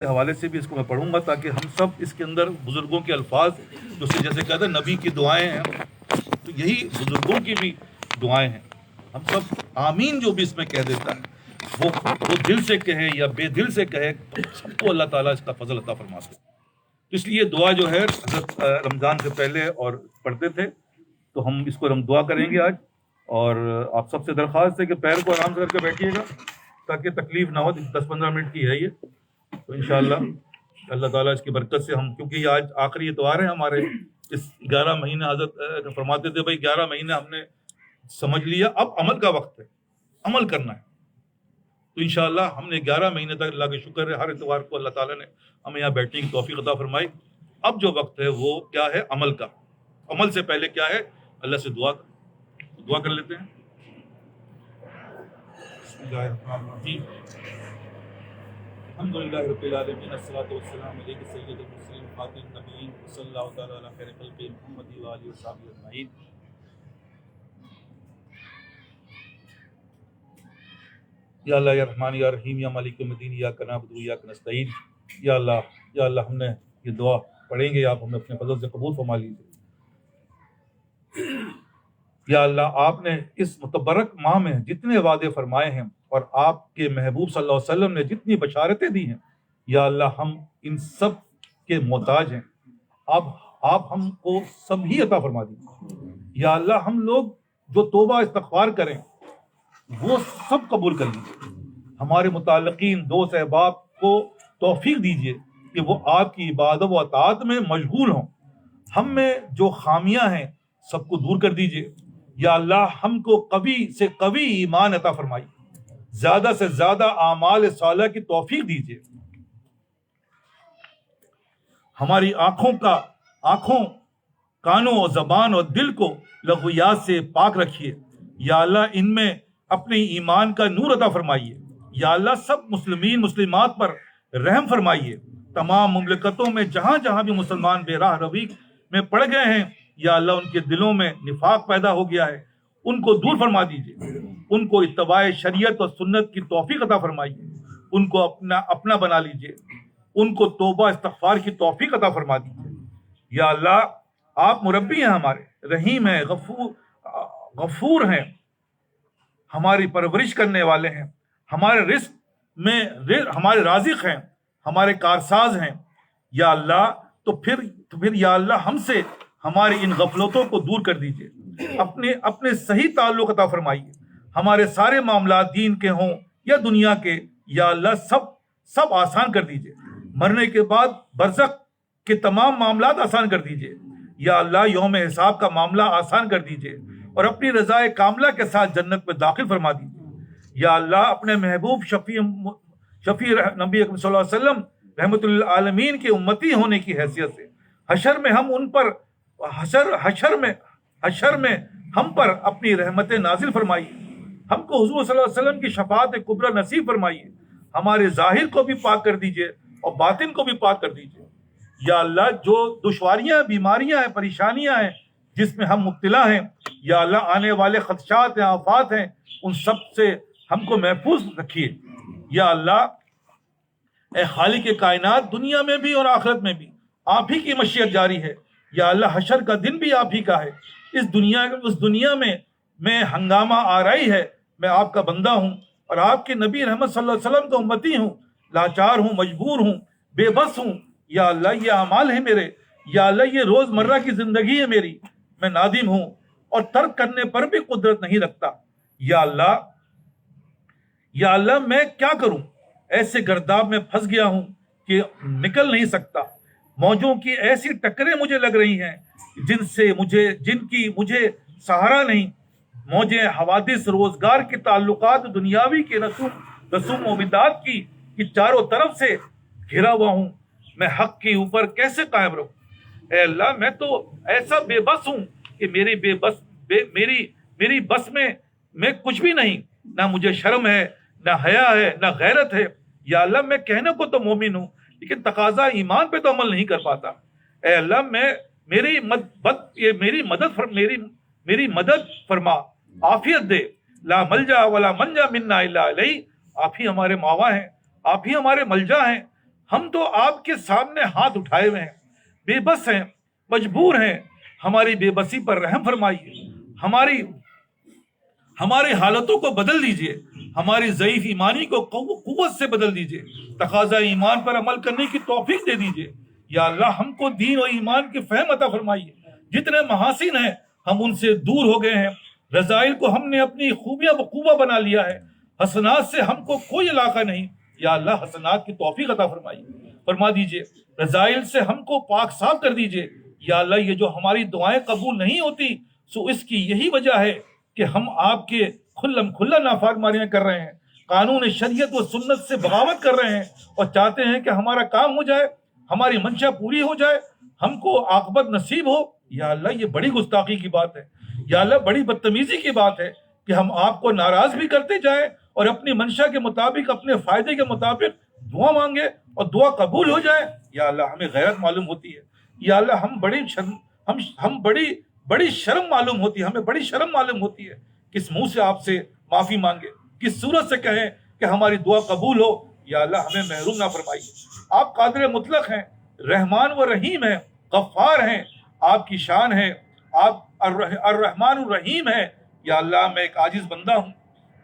حوالے سے بھی اس کو میں پڑھوں گا تاکہ ہم سب اس کے اندر بزرگوں کے الفاظ جو جیسے کہتے ہیں نبی کی دعائیں ہیں، تو یہی بزرگوں کی بھی دعائیں ہیں. ہم سب آمین جو بھی اس میں کہہ دیتا ہے وہ دل سے کہے یا بے دل سے کہے، سب کو اللہ تعالیٰ اس کا فضل عطا فرماتے ہیں. اس لیے دعا جو ہے حضرت رمضان سے پہلے اور پڑھتے تھے، تو ہم اس کو ہم دعا کریں گے آج. اور آپ سب سے درخواست ہے کہ پیر کو آرام سے کر کے بیٹھیے گا تاکہ تکلیف نہ ہو. 10-15 منٹ کی ہے یہ، تو انشاءاللہ اللہ تعالیٰ اس کی برکت سے ہم، کیونکہ یہ آج آخری اتوار ہے ہمارے اس 11 مہینے، حضرت فرماتے تھے بھائی 11 مہینے ہم نے سمجھ لیا، اب عمل کا وقت ہے، عمل کرنا ہے. تو انشاءاللہ ہم نے 11 مہینے تک، اللہ کا شکر ہے، ہر اتوار کو اللہ تعالیٰ نے ہمیں یہاں بیٹھنے کی توفیق عطا فرمائی. اب جو وقت ہے وہ کیا ہے؟ عمل کا. عمل سے پہلے کیا ہے؟ اللہ سے دعا کر لیتے ہیں. بسم اللہ الرحمن الرحیم. الحمدللہ رب العالمین، الصلاۃ والسلام علیک سید المرسلین خاتم النبیین صلی اللہ تعالیٰ علی خیر خلق محمد و آلہ وصحبہ اجمعین. یا اللہ یا رحمان یا رحیم یا مالک یوم الدین ایاک نعبد و ایاک نستعین. یا اللہ ہم نے یہ دعا پڑھیں گے، آپ ہمیں اپنے فضل سے قبول فرما لیجیے. یا اللہ آپ نے اس متبرک ماہ میں جتنے وعدے فرمائے ہیں اور آپ کے محبوب صلی اللہ علیہ وسلم نے جتنی بشارتیں دی ہیں، یا اللہ ہم ان سب کے محتاج ہیں. آپ ہم کو سب ہی عطا فرما دیجیے. یا اللہ ہم لوگ جو توبہ استغفار کریں وہ سب قبول کر لیجیے. ہمارے متعلقین دوست احباب کو توفیق دیجیے کہ وہ آپ کی عبادت و اطاعت میں مشغول ہوں. ہم میں جو خامیاں ہیں سب کو دور کر دیجیے. یا اللہ ہم کو قوی سے قوی ایمان عطا فرمائیے، زیادہ سے زیادہ اعمال صالحہ کی توفیق دیجیے. ہماری آنکھوں، کانوں اور زبان اور دل کو لغویات سے پاک رکھیے. یا اللہ ان میں اپنے ایمان کا نور عطا فرمائیے. یا اللہ سب مسلمین مسلمات پر رحم فرمائیے. تمام مملکتوں میں جہاں جہاں بھی مسلمان بے راہ روی میں پڑ گئے ہیں، یا اللہ ان کے دلوں میں نفاق پیدا ہو گیا ہے، ان کو دور فرما دیجیے. ان کو اتباع شریعت اور سنت کی توفیق عطا فرمائیے. ان کو اپنا بنا لیجیے. ان کو توبہ استغفار کی توفیق عطا فرما دیجیے. یا اللہ آپ مربی ہیں ہمارے، رحیم ہیں، غفور ہیں، ہماری پرورش کرنے والے ہیں، ہمارے رزق میں ہمارے رازق ہیں، ہمارے کارساز ہیں. یا اللہ تو پھر یا اللہ ہم سے ہماری ان غفلتوں کو دور کر دیجیے. اپنے صحیح تعلق عطا فرمائیے. ہمارے سارے معاملات دین کے ہوں یا دنیا کے، یا اللہ سب آسان کر دیجیے. مرنے کے بعد برزخ کے تمام معاملات آسان کر دیجیے. یا اللہ یوم حساب کا معاملہ آسان کر دیجیے اور اپنی رضا کاملہ کے ساتھ جنت میں داخل فرما دیجیے. یا اللہ اپنے محبوب شفیع نبی اکرم صلی اللہ علیہ وسلم رحمت للعالمین کے امتی ہونے کی حیثیت سے حشر میں ہم پر اپنی رحمت نازل فرمائیے. ہم کو حضور صلی اللہ علیہ وسلم کی شفاعت کبریٰ نصیب فرمائیے. ہمارے ظاہر کو بھی پاک کر دیجیے اور باطن کو بھی پاک کر دیجیے. یا اللہ جو دشواریاں، بیماریاں ہیں، پریشانیاں ہیں جس میں ہم مبتلا ہیں، یا اللہ آنے والے خدشات ہیں، آفات ہیں، ان سب سے ہم کو محفوظ رکھیے. یا اللہ اے خالق کائنات، دنیا میں بھی اور آخرت میں بھی آپ ہی کی مشیت جاری ہے. یا اللہ حشر کا دن بھی آپ ہی کا ہے. اس دنیا میں ہنگامہ آرائی ہے. میں آپ کا بندہ ہوں اور آپ کے نبی رحمت صلی اللہ علیہ وسلم کا امتی ہوں. لاچار ہوں، مجبور ہوں، بے بس ہوں. یا اللہ یہ اعمال ہیں میرے. یا اللہ یہ روز مرہ کی زندگی ہے میری. میں نادم ہوں اور ترک کرنے پر بھی قدرت نہیں رکھتا. یا اللہ میں کیا کروں؟ ایسے گرداب میں پھنس گیا ہوں کہ نکل نہیں سکتا. موجوں کی ایسی ٹکریں مجھے لگ رہی ہیں جن کی مجھے سہارا نہیں. موجیں حوادث روزگار کے تعلقات دنیاوی کے رسوم و بدعات کی چاروں طرف سے گھرا ہوا ہوں. میں حق کے اوپر کیسے قائم رہوں؟ اے اللہ میں تو ایسا بے بس ہوں کہ میری بس میں کچھ بھی نہیں. نہ مجھے شرم ہے، نہ حیا ہے، نہ غیرت ہے. یا اللہ میں کہنے کو تو مومن ہوں لیکن تقاضا ایمان پہ تو عمل نہیں کر پاتا. اے اللہ میری مدد فرما، عافیت دے. لا ملجا ولا منجا منا الا الیہ. آپ ہی ہمارے ماوا ہیں، آپ ہی ہمارے ملجا ہیں. ہم تو آپ کے سامنے ہاتھ اٹھائے ہوئے ہیں، بے بس ہیں، مجبور ہیں، ہماری بے بسی پر رحم فرمائیے، ہماری حالتوں کو بدل دیجئے، ہماری ضعیف ایمانی کو قوت سے بدل دیجئے، تقاضا ایمان پر عمل کرنے کی توفیق دے دیجئے۔ یا اللہ ہم کو دین و ایمان کی فہم عطا فرمائیے، جتنے محاسن ہیں ہم ان سے دور ہو گئے ہیں، رذائل کو ہم نے اپنی خوبیاں بخوبہ بنا لیا ہے، حسنات سے ہم کو کوئی علاقہ نہیں۔ یا اللہ حسنات کی توفیق عطا فرما دیجئے، رذائل سے ہم کو پاک صاف کر دیجئے۔ یا اللہ یہ جو ہماری دعائیں قبول نہیں ہوتی سو اس کی یہی وجہ ہے کہ ہم آپ کے کھلا نافرمانیاں کر رہے ہیں، قانون شریعت و سنت سے بغاوت کر رہے ہیں، اور چاہتے ہیں کہ ہمارا کام ہو جائے، ہماری منشا پوری ہو جائے، ہم کو عاقبت نصیب ہو۔ یا اللہ یہ بڑی گستاخی کی بات ہے، یا اللہ بڑی بدتمیزی کی بات ہے کہ ہم آپ کو ناراض بھی کرتے جائیں اور اپنی منشا کے مطابق، اپنے فائدے کے مطابق دعا مانگے اور دعا قبول ہو جائے۔ یا اللہ ہمیں غیرت معلوم ہوتی ہے، یا اللہ ہم بڑی شرم معلوم ہوتی ہے، ہمیں بڑی شرم معلوم ہوتی ہے، کس منہ سے آپ سے معافی مانگے، کس صورت سے کہیں کہ ہماری دعا قبول ہو۔ یا اللہ ہمیں محروم نہ فرمائیے، آپ قادر مطلق ہیں، رحمان و رحیم ہیں، غفار ہیں، آپ کی شان ہے، آپ الرحمن الرحیم ہیں۔ یا اللہ میں ایک عاجز بندہ ہوں،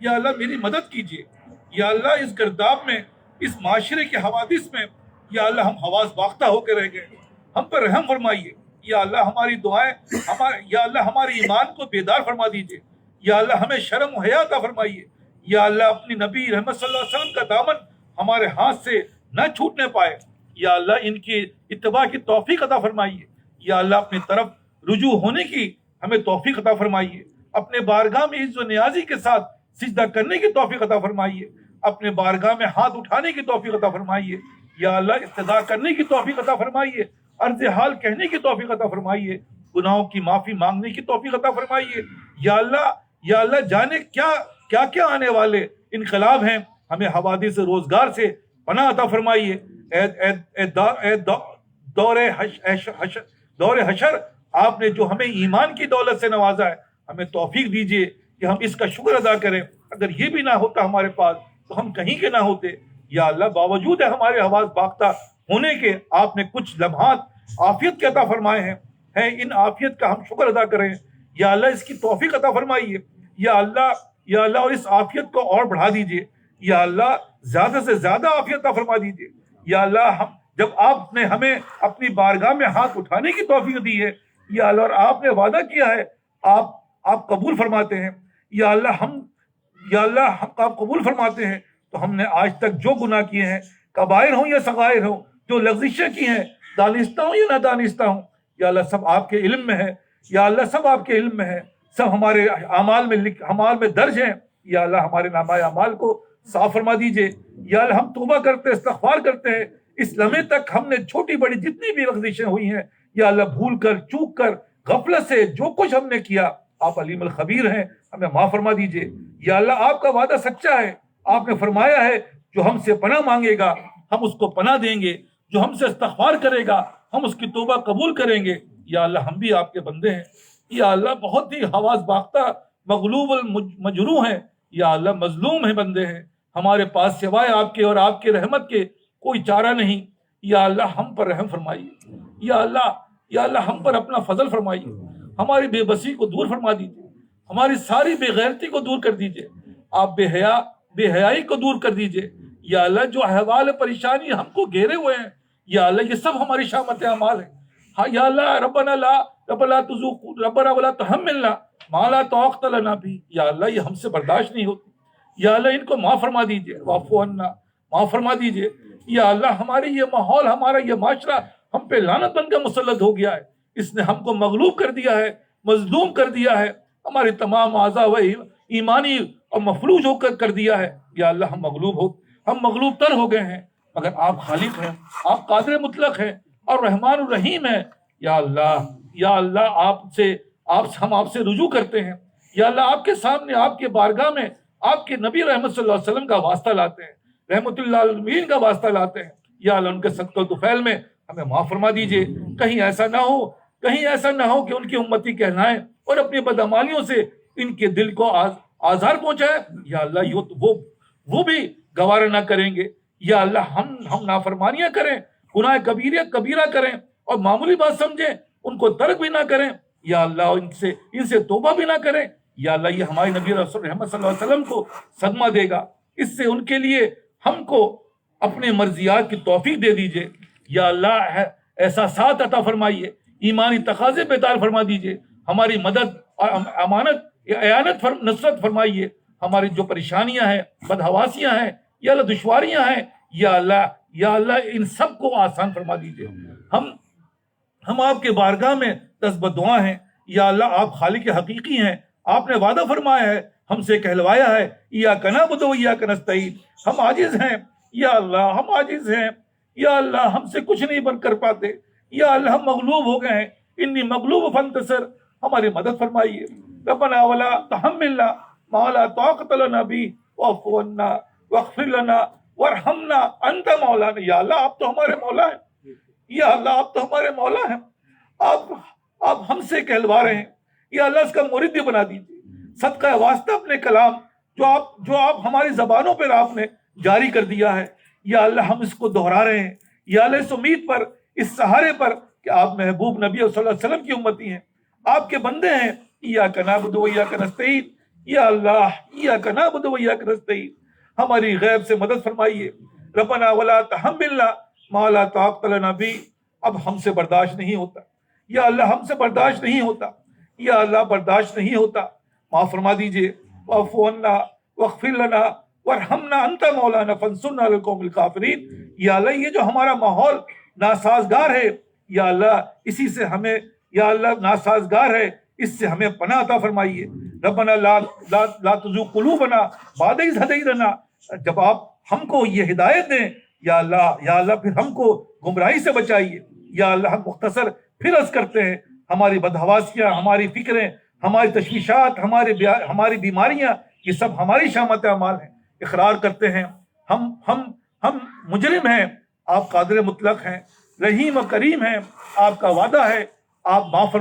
یا اللہ میری مدد کیجیے۔ یا اللہ اس گرداب میں، اس معاشرے کے حوادث میں یا اللہ ہم حواس باختہ ہو کے رہ گئے، ہم پر رحم فرمائیے۔ یا اللہ ہماری دعائیں یا اللہ ہماری ایمان کو بیدار فرما دیجیے۔ یا اللہ ہمیں شرم و حیا عطا فرمائیے۔ یا اللہ اپنی نبی رحمت صلی اللہ علیہ وسلم کا دامن ہمارے ہاتھ سے نہ چھوٹنے پائے۔ یا اللہ ان کی اتباع کی توفیق عطا فرمائیے۔ یا اللہ اپنی طرف رجوع ہونے کی ہمیں توفیق عطا فرمائیے، اپنے بارگاہ میں عز و نیازی کے ساتھ سجدہ کرنے کی توفیق عطا فرمائیے، اپنے بارگاہ میں ہاتھ اٹھانے کی توفیق عطا فرمائیے۔ یا اللہ استدعا کرنے کی توفیق عطا فرمائیے، عرض حال کہنے کی توفیق عطا فرمائیے، گناہوں کی معافی مانگنے کی توفیق عطا فرمائیے۔ یا اللہ جانے کیا کیا آنے والے انقلاب ہیں، ہمیں حوادث روزگار سے پناہ عطا فرمائیے۔ دور حشر آپ نے جو ہمیں ایمان کی دولت سے نوازا ہے، ہمیں توفیق دیجیے کہ ہم اس کا شکر ادا کریں۔ اگر یہ بھی نہ ہوتا ہمارے پاس تو ہم کہیں کے نہ ہوتے۔ یا اللہ باوجود ہے ہمارے حواس باختہ ہونے کے، آپ نے کچھ لمحات عافیت کے عطا فرمائے ہیں، ان عافیت کا ہم شکر ادا کریں۔ یا اللہ اس کی توفیق عطا فرمائیے۔ یا اللہ اور اس عافیت کو اور بڑھا دیجیے۔ یا اللہ زیادہ سے زیادہ عافیت عطا فرما دیجیے۔ یا اللہ جب آپ نے ہمیں اپنی بارگاہ میں ہاتھ اٹھانے کی توفیق دی ہے، یا اللہ اور آپ نے وعدہ کیا ہے آپ قبول فرماتے ہیں۔ یا اللہ آپ قبول فرماتے ہیں، تو ہم نے آج تک جو گناہ کیے ہیں، کبائر ہوں یا صغائر ہوں، جو لغزشیں کی ہیں، دانستہ ہوں یا نہ دانستہ ہوں، یا اللہ سب آپ کے علم میں ہے۔ یا اللہ سب آپ کے علم میں ہے، سب ہمارے اعمال میں درج ہیں۔ یا اللہ ہمارے نامہ اعمال کو صاف فرما دیجئے۔ یا اللہ ہم توبہ کرتے استغفار کرتے ہیں، اس لمحے تک ہم نے چھوٹی بڑی جتنی بھی لغزشیں ہوئی ہیں، یا اللہ بھول کر چوک کر غفلت سے جو کچھ ہم نے کیا، آپ علیم الخبیر ہیں، ہمیں معاف فرما دیجئے۔ یا اللہ آپ کا وعدہ سچا ہے، آپ نے فرمایا ہے جو ہم سے پناہ مانگے گا ہم اس کو پناہ دیں گے، جو ہم سے استغفار کرے گا ہم اس کی توبہ قبول کریں گے۔ یا اللہ ہم بھی آپ کے بندے ہیں، یا اللہ بہت ہی حواس باختہ مغلوب المجروح ہیں، یا اللہ مظلوم ہیں بندے ہیں، ہمارے پاس سوائے آپ کے اور آپ کے رحمت کے کوئی چارہ نہیں۔ یا اللہ ہم پر رحم فرمائیے۔ یا اللہ ہم پر اپنا فضل فرمائیے، ہماری بے بسی کو دور فرما دیجیے، ہماری ساری بے غیرتی کو دور کر دیجیے، آپ بے حیائی کو دور کر دیجیے۔ یا اللہ جو احوال پریشانی ہم کو گھیرے ہوئے ہیں، یا اللہ یہ سب ہماری شامت اعمال ہیں۔ ہاں یا اللہ ربنا ولا تحملنا ما لا طاقت لنا به، یا اللہ یہ ہم سے برداشت نہیں ہوتی۔ یا اللہ ان کو معاف فرما دیجیے، واعف عنا، معاف فرما دیجیے۔ یا اللہ ہماری یہ ماحول، ہمارا یہ معاشرہ ہم پہ لعنت بن کر مسلط ہو گیا ہے، اس نے ہم کو مغلوب کر دیا ہے، مظلوم کر دیا ہے، ہماری تمام اعضاء و ایمانی اور مفلوج ہو کر دیا ہے۔ یا اللہ ہم مغلوب تر ہو گئے ہیں، مگر آپ خالق ہیں، آپ قادر مطلق ہیں اور رحمان الرحیم ہیں۔ یا اللہ ہم آپ سے رجوع کرتے ہیں۔ یا اللہ آپ کے سامنے، آپ کے بارگاہ میں آپ کے نبی رحمت صلی اللہ علیہ وسلم کا واسطہ لاتے ہیں، رحمت اللہ عالمین کا واسطہ لاتے ہیں۔ یا اللہ ان کے صدقہ و طفیل میں ہمیں معاف فرما دیجئے۔ کہیں ایسا نہ ہو کہ ان کی امتی کہلائیں اور اپنی بدعمالیوں سے ان کے دل کو آزار پہنچائے۔ یا اللہ وہ بھی گوارا نہ کریں گے۔ یا اللہ ہم نافرمانیاں کریں، گناہ کبیرہ کریں اور معمولی بات سمجھیں، ان کو ترک بھی نہ کریں، یا اللہ ان سے توبہ بھی نہ کریں، یا اللہ یہ ہمارے نبی رسول رحمت صلی اللہ علیہ وسلم کو صدمہ دے گا، اس سے ان کے لیے ہم کو اپنے مرضیات کی توفیق دے دیجئے، یا اللہ احساسات عطا فرمائیے، ایمانی تقاضے بیدار فرما دیجئے، ہماری مدد اور اعانت نصرت فرمائیے، ہماری جو پریشانیاں ہیں، بدحواسیاں ہیں، یا اللہ دشواریاں ہیں، یا اللہ ان سب کو آسان فرما دیجئے۔ ہم آپ کے بارگاہ میں تسبت دعا ہیں، یا اللہ آپ خالق حقیقی ہیں، آپ نے وعدہ فرمایا ہے، ہم سے کہلوایا ہے ایاک نعبد و ایاک نستعین، ہم عاجز ہیں یا اللہ، ہم عاجز ہیں یا اللہ، ہم سے کچھ نہیں کر پاتے یا اللہ، ہم مغلوب ہو گئے ہیں، انی مغلوب فانتصر، ہماری مدد فرمائیے۔ ربنا ولا تحملنا ما لا طاقت لنا به واعف عنا واغفر لنا وارحمنا انت مولانا، یا اللہ آپ تو ہمارے مولا ہیں، یا اللہ آپ تو ہمارے مولا ہیں، آپ ہم سے کہلوا رہے ہیں، یا اللہ اس کا مورد بھی بنا دیجیے، صدقہ واسطہ اپنے کلام جو آپ ہماری زبانوں پر آپ نے جاری کر دیا ہے، یا اللہ ہم اس کو دہرا رہے ہیں، یا اللہ اس امید پر، اس سہارے پر کہ آپ محبوب نبی صلی اللہ علیہ وسلم کی امتی ہیں، آپ کے بندے ہیں، ایاک نعبد و ایاک نستعین، یا اللہ ایاک نعبد و ایاک نستعین، ہماری غیب سے مدد فرمائیے۔ ربنا ولا تحملنا ما لا طاقت لنا به، اب ہم سے برداشت نہیں ہوتا، یا اللہ ہم سے برداشت نہیں ہوتا، یا اللہ برداشت نہیں ہوتا، معاف فرما دیجئے۔ واعف عنا واغفر لنا وارحمنا انت مولانا فانصرنا علی القوم الکافرین، یا اللہ یہ جو ہمارا ماحول ناسازگار ہے، یا اللہ اسی سے ہمیں، یا اللہ ناسازگار ہے، اس سے ہمیں پناہ عطا فرمائیے۔ ربنا لا تزغ قلوبنا بعد اذ ہدیتنا، جب آپ ہم کو یہ ہدایت دیں یا اللہ پھر ہم کو گمراہی سے بچائیے، یا اللہ ہم مختصر پھر عرض کرتے ہیں، ہماری بدحواسیاں، ہماری فکریں، ہماری تشویشات، ہماری بیماریاں، یہ سب ہماری شامت اعمال ہیں، اقرار کرتے ہیں ہم مجرم ہیں، آپ قادر مطلق ہیں، رحیم و کریم ہیں، آپ کا وعدہ ہے، آپ معاف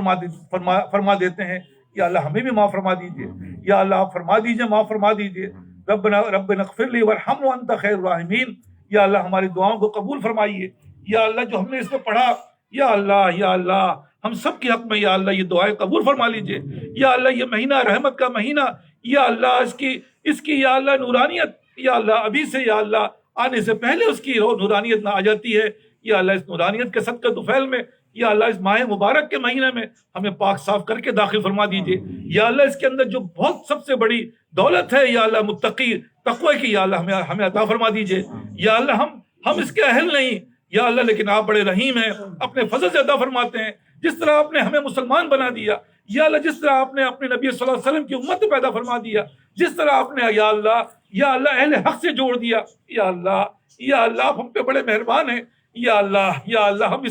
فرما دیتے ہیں، یا اللہ ہمیں بھی معاف فرما دیجئے، یا اللہ آپ فرما دیجئے، معاف فرما دیجئے۔ ربنا اغفر لی وارحم وانت خیر الراحمین، یا اللہ ہماری دعاؤں کو قبول فرمائیے، یا اللہ جو ہم نے اس میں پڑھا، یا اللہ ہم سب کے حق میں یا اللہ یہ دعائیں قبول فرما لیجئے، یا اللہ یہ مہینہ رحمت کا مہینہ، یا اللہ اس کی یا اللہ نورانیت، یا اللہ ابھی سے یا اللہ آنے سے پہلے اس کی نورانیت نہ آ جاتی ہے، یا اللہ اس نورانیت کے صدقہ طفیل میں، یا اللہ اس ماہ مبارک کے مہینے میں ہمیں پاک صاف کر کے داخل فرما دیجئے، یا اللہ اس کے اندر جو بہت سب سے بڑی دولت ہے یا اللہ متقی تقوی کی، یا اللہ ہمیں عطا فرما دیجئے، یا اللہ ہم اس کے اہل نہیں یا اللہ، لیکن آپ بڑے رحیم ہیں، اپنے فضل سے عطا فرماتے ہیں، جس طرح آپ نے ہمیں مسلمان بنا دیا، یا اللہ جس طرح آپ نے اپنے نبی صلی اللہ علیہ وسلم کی امت پیدا فرما دیا، جس طرح آپ نے یا اللہ اہل حق سے جوڑ دیا، یا اللہ آپ ہم پہ بڑے مہربان ہیں، یا اللہ ہم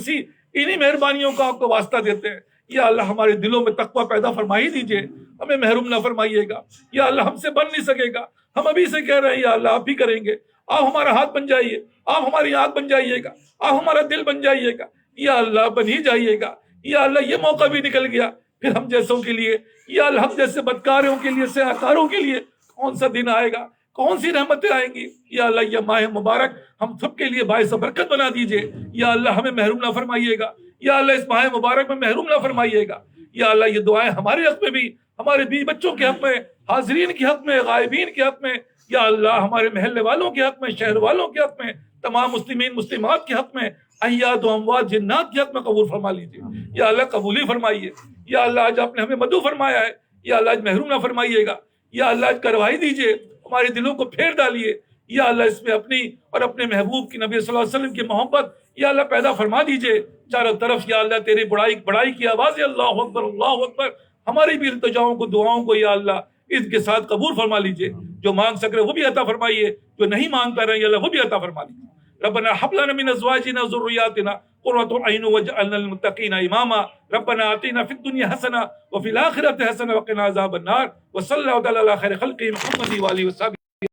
انہی مہربانیوں کا آپ کو واسطہ دیتے ہیں، یا اللہ ہمارے دلوں میں تقوی پیدا فرمائی دیجئے، ہمیں محروم نہ فرمائیے گا، یا اللہ ہم سے بن نہیں سکے گا، ہم ابھی سے کہہ رہے ہیں یا اللہ آپ بھی کریں گے، آپ ہمارا ہاتھ بن جائیے، آپ ہماری آنکھ بن جائیے گا، آپ ہمارا دل بن جائیے گا، یا اللہ بن ہی جائیے گا، یا اللہ یہ موقع بھی نکل گیا، پھر ہم جیسوں کے لیے، یا اللہ ہم جیسے بدکاروں کے لیے، سیاہکاروں کے لیے کون سا دن آئے گا، کون سی رحمتیں آئیں گی، یا اللہ یہ ماہ مبارک ہم سب کے لیے باعث برکت بنا دیجئے، یا اللہ ہمیں محروم نہ فرمائیے گا، یا اللہ اس ماہ مبارک میں محروم نہ فرمائیے گا، یا اللہ یہ دعائیں ہمارے حق میں بھی، ہمارے بیوی بچوں کے حق میں، حاضرین کے حق میں، غائبین کے حق میں، یا اللہ ہمارے محلے والوں کے حق میں، شہر والوں کے حق میں، تمام مسلمین مسلمات کے حق میں، احیاء و اموات جنات کے حق میں قبول فرما لیجیے، یا اللہ قبولی فرمائیے، یا اللہ آج آپ نے ہمیں مدعو فرمایا ہے، یا اللہ آج محروم نہ فرمائیے گا، یا اللہ آج کروائی دیجیے، ہمارے دلوں کو پھیر ڈالیے، یا اللہ اس میں اپنی اور اپنے محبوب کی نبی صلی اللہ علیہ وسلم کی محبت یا اللہ پیدا فرما دیجیے چاروں طرف، یا اللہ تیری بڑائی کی آواز ہے اللہ اکبر اللہ اکبر، ہماری بھی التجاؤں کو دعاؤں کو یا اللہ اس کے ساتھ قبول فرما لیجیے، جو مانگ سک رہے وہ بھی عطا فرمائیے، جو نہیں مانگ پا رہے ہیں یا اللہ وہ بھی عطا فرما لیجیے۔ ربنا هب لنا من ازواجنا وذرياتنا قرة اعين واجعلنا للمتقين اماما ربنا آتنا في الدنيا حسنة وفي الآخرة حسنة وقنا عذاب النار وصلى الله على خير خلقه محمد وآله وصحبه